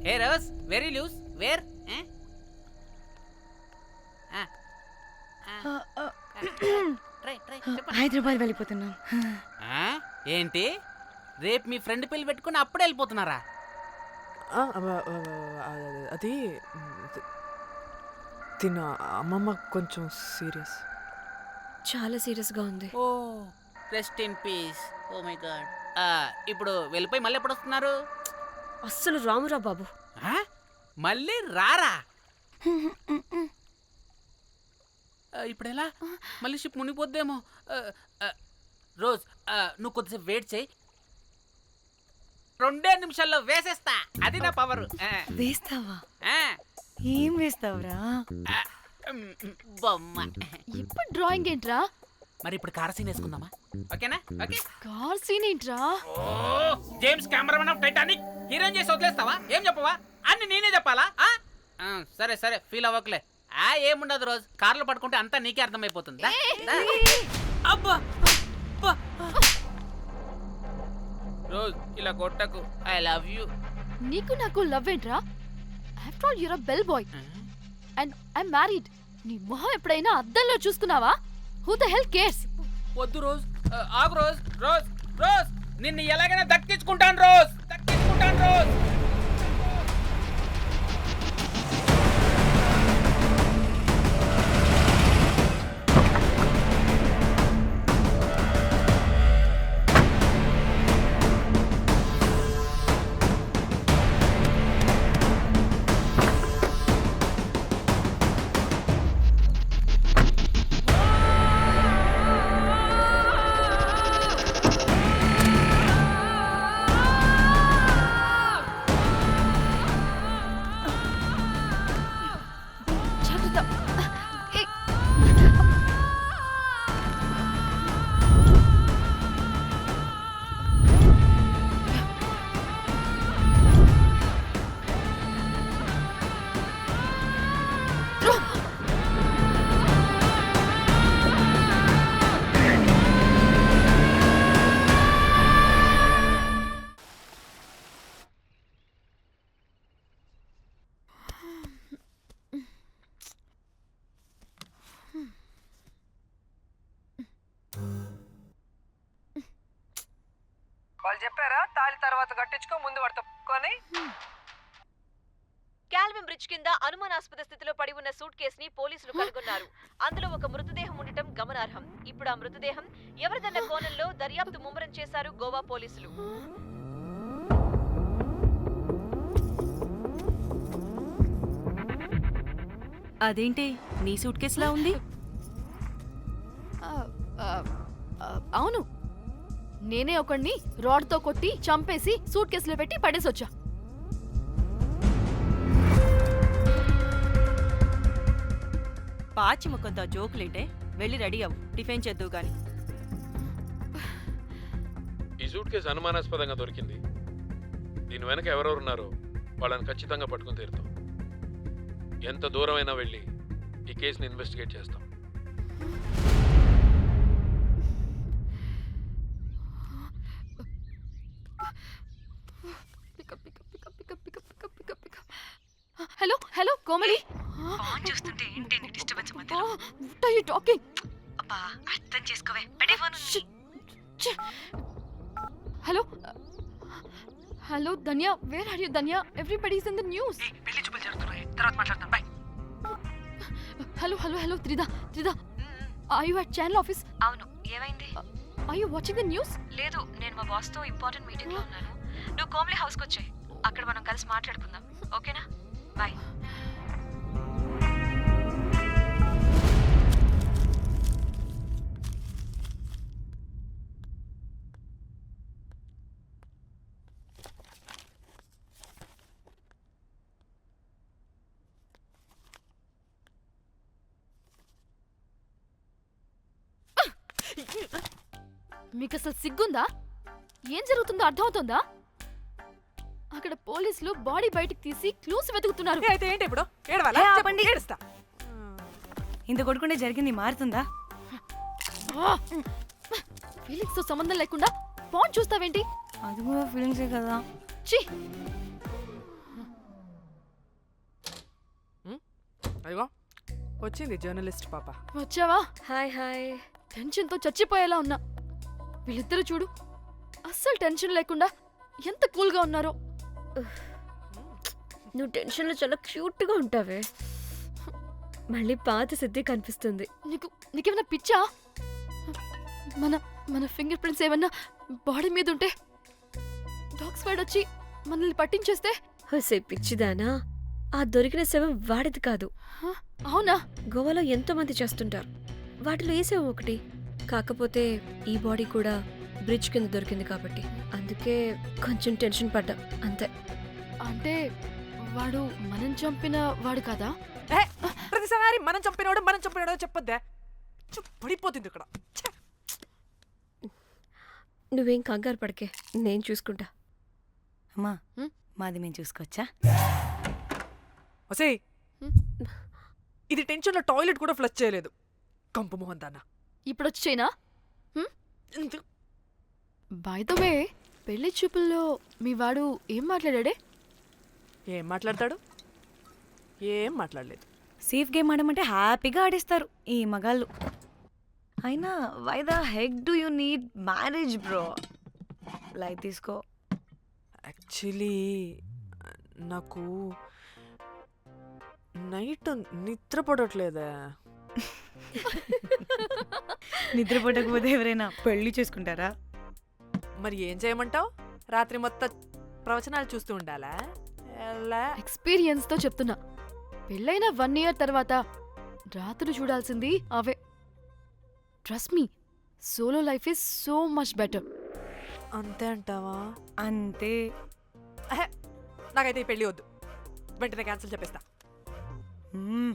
Hey Rose, very loose, where? Hyderabad వెళ్ళిపోతున్నాం. ఏంటి, రేపు మీ ఫ్రెండ్ పెళ్లి పెట్టుకుని అప్పుడే వెళ్ళిపోతున్నారా? అది తిన అమ్మమ్మ కొంచెం సీరియస్. చాలా సీరియస్గా ఉంది. Oh rest in peace. Oh my god. ఇప్పుడు వెళ్ళిపోయి మళ్ళీ ఎప్పుడు వస్తున్నారు? అస్సలు రామురా బాబు. మళ్ళీ రారా? ఇప్పుడు ఎలా? మళ్ళీ షిప్ మునిగిపోద్దేమో. రోజ్, నువ్వు కొద్దిసేపు వెయిట్ చేయి, 2 నిమిషాల్లో వేసేస్తా. అది నా పవర్. వేస్తావా? ఏం వేస్తావురా? బొమ్మ. ఇప్పుడు డ్రాయింగ్ ఏంట్రా? మరి ఇప్పుడు కార్ సీన్ వేసుకుందామా? ఓకేనా? ఓకే. కార్ సీన్ ఏంట్రా? James cameraman of Titanic heroine చేసి వదిలేస్తావా? ఏం చెప్పవా? అన్ని నేనే చెప్పాలా? సరే సరే, ఫీల్ అవ్వకలే. ఏముండదు రోజ్, కార్లో పడుకుంటే అంతా నీకే అర్థమైపోతుంది. అబ్బా రోజ్, ఇలా కొట్టకు. I love you. నీకు నాకు లవ్ ఏంట్రా? After all your a bell boy and I married. నీ మొహం ఎప్పుడైనా అద్దంలో చూసుకున్నావా? Who the hell cares? వద్దు రోజ్, ఆగు రోజ్. రోజ్ రోజ్, నిన్ను ఎలాగైనా దక్కించుకుంటాను రోజ్, దక్కించుకుంటాను రోజ్. వాళ్ళు చెప్పారా తాళి తర్వాత కట్టించుకో, ముందు పడుకొని. కాల్విన్ బ్రిడ్జ్ కింద అనుమానాస్పద స్థితిలో పడి ఉన్న సూట్ కేసుని పోలీసులు కనుగొన్నారు. అందులో ఒక మృతదేహం ఉండటం గమనార్హం. ఇప్పుడు ఆ మృతదేహం ఎవరిదన్న కోణంలో దర్యాప్తు ముమ్మరం చేశారు గోవా పోలీసులు. అదేంటి నీ సూట్ కేసులా ఉంది? అవును, నేనే ఒకడిని రాడ్తో కొట్టి చంపేసి సూట్ కేసులో పెట్టి పడేసొచ్చా. పాచి ముఖంతో జోకులేంటే, వెళ్ళి రెడీ అవ్వు, టిఫిన్ చేద్దువు గాని. ఈ సూట్ కేసు అనుమానాస్పదంగా దొరికింది. దీని వెనక ఎవరెవరున్నారో వాళ్ళని ఖచ్చితంగా పట్టుకుని తీరుతాం. ఎంత దూరమైనా వెళ్ళి ఈ కేసుని ఇన్వెస్టిగేట్ చేస్తాం. Hello hello Komali. ఫోన్ చూస్తుంటే ఏంటి నీ డిస్టర్బెన్స్ మధ్యలో? What are you talking? అబ్బా అర్థం చేసుకోవే, పెట్టే phone. Hello hello Dhanya, where are you Dhanya? Everybody is in the news. పెళ్లి చూపులు జరుగుతున్నాయి, తర్వాత మాట్లాడతాం. Bye. Hello hello hello Thrida, Thrida, are you at channel office? అవును, ఏమైంది? Are you watching the news? లేదు, నేను మా బాస్ తో ఇంపార్టెంట్ మీటింగ్ లో ఉన్నాను. నువ్వు కోమ్లీ హౌస్ కి వచ్చాయి, అక్కడ మనం కలిసి మాట్లాడుకుందాం. ఓకేనా? బాయ్. మీకు అసలు సిగ్గుందా? ఏం జరుగుతుందో అర్థమవుతుందా? అక్కడ పోలీసులు బాడీ బయటికి తీసి క్లూస్ వెతుకుతున్నారు. అయితే ఏంటి ఇప్పుడు? ఏడవాలా? ఆపండి. ఏడుస్తా. ఇంత కొడుకుంటే జరిగింది మారుతుందా? ఫీలింగ్స్ తో సంబంధం లేకుండా ఫోన్ చూస్తావేంటి? అది కూడా ఫీలింగ్సే కదా. ఛీ! అయ్యో వచ్చింది జర్నలిస్ట్ పాప. వచ్చావా? Hi hi. టెన్షన్తో చచ్చిపోయేలా ఉన్నా. వీళ్ళిద్దరూ చూడు, అస్సలు టెన్షన్ లేకుండా ఎంత కూల్గా ఉన్నారో. నువ్వు టెన్షన్లో చాలా క్యూట్గా ఉంటావే. మళ్ళీ పాత సిద్ధి కనిపిస్తుంది. నీకేమైనా పిచ్చా? మన మన ఫింగర్ ప్రింట్స్ ఏమన్నా బాడీ మీద ఉంటే డాగ్ స్క్వాడ్ వచ్చి మనల్ని పట్టించేస్తే? హోసే పిచ్చిదానా, ఆ దొరికిన శవం వాడిది కాదు. అవునా? గోవాలో ఎంతో మంది చేస్తుంటారు, వాటిలో ఏ శవం ఒకటి. కాకపోతే ఈ బాడీ కూడా బ్రిడ్జ్ కింద దొరికింది కాబట్టి అందుకే కొంచెం టెన్షన్ పడ్డా అంతే. అంటే వాడు మనం చంపిన వాడు కదా? ప్రతిసారి మనం చంపినోడో చెప్పొద్దే, పడిపోతుంది ఇక్కడ. నువ్వేం కంగారు పడకే, నేను చూసుకుంటా. అమ్మా మాది మేము చూసుకోవచ్చా? ఒసేయ్, ఇది టెన్షన్లో టాయిలెట్ కూడా ఫ్లష్ చేయలేదు. కంపు మొహం దాన్న. ఇప్పుడు వచ్చి చేయనా? బై ద వే, పెళ్లి చూపుల్లో మీ వాడు ఏం మాట్లాడాడే? ఏం మాట్లాడతాడు? ఏం మాట్లాడలేదు. సేఫ్ గేమ్ ఆడమంటే హ్యాపీగా ఆడిస్తారు ఈ మగాళ్ళు. అయినా why the heck do you need marriage bro? Light తీసుకో. యాక్చువల్లీ నాకు నైట్ నిద్ర పడట్లేదా. నిద్రపోటకపోతే ఎవరైనా పెళ్లి చేసుకుంటారా? మరి ఏం చేయమంటావు? రాత్రి మొత్తం ప్రవచనాలు చూస్తూ ఉండాలా? ఎక్స్పీరియన్స్తో చెప్తున్నా. పెళ్ళైన 1 year తర్వాత రాత్రులు చూడాల్సింది అవే. Trust me, solo life is so much better. అంతే అంటావా? అంతే. నాకైతే ఈ పెళ్ళి వద్దు, వెంటనే క్యాన్సిల్ చెప్పేస్తా. మ్మ్.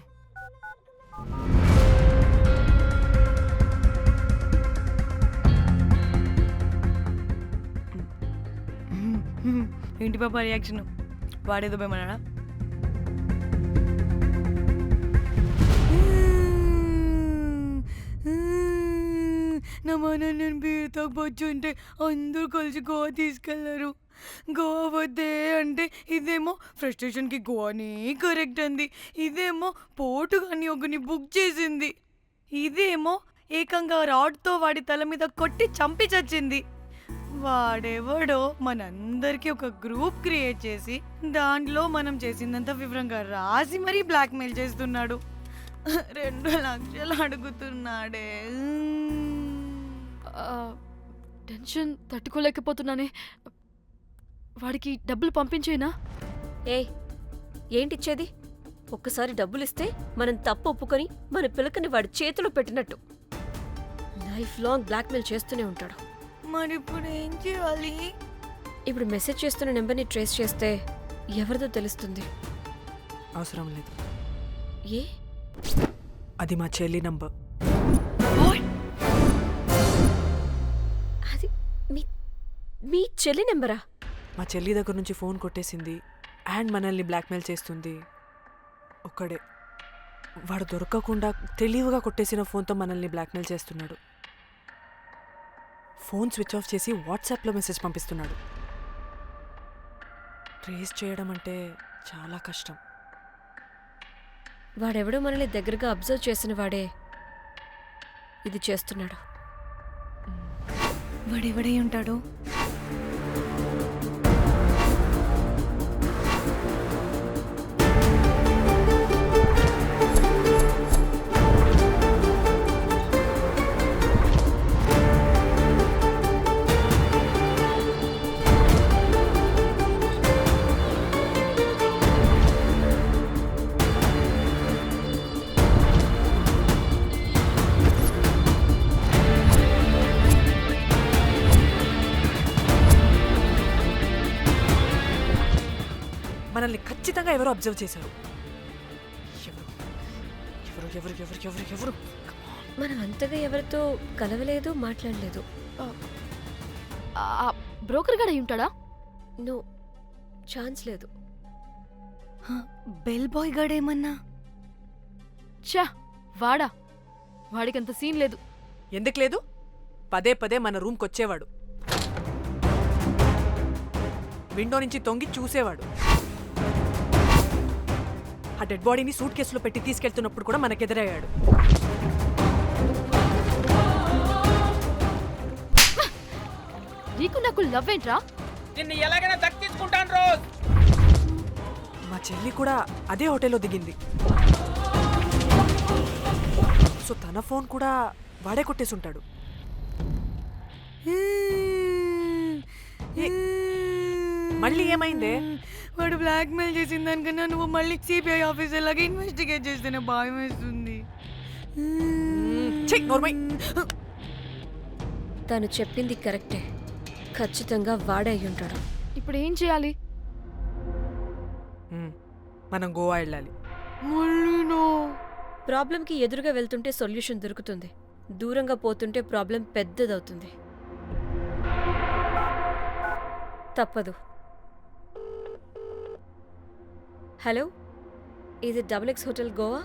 ఏంటి పాప రియాక్షన్? వాడేదో భయమన్నాడా? నా మన నేను బీర్ తాగొచ్చుంటే అందరూ కలిసి గోవా తీసుకెళ్లారు. గోవా వద్దే అంటే ఇదేమో ఫ్రస్ట్రేషన్కి గోవానే కరెక్ట్ అంది, ఇదేమో పోటుగాని ఒకని బుక్ చేసింది, ఇదేమో ఏకంగా రాడ్తో వాడి తల మీద కొట్టి చంపి చచ్చింది. వాడెవడో మనందరికీ ఒక గ్రూప్ క్రియేట్ చేసి దాంట్లో మనం చేసిందంత వివరంగా రాసి మరీ బ్లాక్మెయిల్ చేస్తున్నాడు. 2 లక్షలు అడుగుతున్నాడే. టెన్షన్ తట్టుకోలేకపోతున్నానే. వాడికి డబ్బులు పంపించేనా? ఏంటిచ్చేది? ఒక్కసారి డబ్బులిస్తే మనం తప్పు ఒప్పుకొని మన పిలకని వాడి చేతిలో పెట్టినట్టు. లైఫ్ లాంగ్ బ్లాక్మెయిల్ చేస్తూనే ఉంటాడు. మరి ఇప్పుడు ఏం చేయాలి? ఇప్పుడు మెసేజ్ చేస్తున్న నెంబర్ని ట్రేస్ చేస్తే ఎవరిదో తెలుస్తుంది. అవసరం లేదు, ఏ? అది మా చెల్లి నంబర్. అది మీ చెల్లి నెంబరా? మా చెల్లి దగ్గర నుంచి ఫోన్ కొట్టేసింది అండ్ మనల్ని బ్లాక్మెయిల్ చేస్తుంది. ఒక్కడే, వాడు దొరకకుండా తెలివిగా కొట్టేసిన ఫోన్తో మనల్ని బ్లాక్మెయిల్ చేస్తున్నాడు. ఫోన్ స్విచ్ ఆఫ్ చేసి వాట్సాప్లో మెసేజ్ పంపిస్తున్నాడు. ట్రేస్ చేయడం అంటే చాలా కష్టం. వాడెవడో మనల్ని దగ్గరగా అబ్జర్వ్ చేసిన వాడే ఇది చేస్తున్నాడు. వాడెవడై ఉంటాడు? మనల్ని ఖచ్చితంగా ఎవరో అబ్జర్వ్ చేశారు. ఎవరు ఎవరు ఎవరు ఎవరు ఎవరు? మనం అంతగా ఎవరితో కలవలేదు, మాట్లాడలేదు. బ్రోకర్ గడ ఉంటాడా? నో, ఛాన్స్ లేదు. బెల్ బాయ్ గాడేమన్నా? చా, వాడా? వాడికంత సీన్ లేదు. ఎందుకు లేదు? పదే పదే మన రూమ్కి వచ్చేవాడు, విండో నుంచి తొంగి చూసేవాడు. ఆ డెడ్ బాడీని సూట్ కేసులో పెట్టి తీసుకెళ్తున్నప్పుడు కూడా మనకెదురయ్యాడు. నీకు నాకు లవ్ ఏంట్రా? నిన్ను ఎలాగైనా దక్కించుకుంటాను రోజ్. మా చెల్లి కూడా అదే హోటల్లో దిగింది. సో తన ఫోన్ కూడా వాడే కొట్టేసి ఉంటాడు. మళ్ళీ ఏమైందే? వాడు బ్లాక్మెయిల్ చేసిన దానికన్నా నువ్వు మళ్ళీ సిబిఐ ఆఫీసర్ లాగా ఇన్వెస్టిగేట్ చేస్తేనే భయం వేస్తుంది. చెయ్ నోర్మై. తను చెప్పింది కరెక్టే, ఖచ్చితంగా వాడే అయి ఉంటాడు. ఇప్పుడు ఏం చేయాలి? మనం గోవా వెళ్ళాలి. మళ్ళీనో? ప్రాబ్లంకి ఎదురుగా వెళ్తుంటే సొల్యూషన్ దొరుకుతుంది, దూరంగా పోతుంటే ప్రాబ్లం పెద్దదవుతుంది. తప్పదు. హలో, ఇది XX హోటల్ గోవా?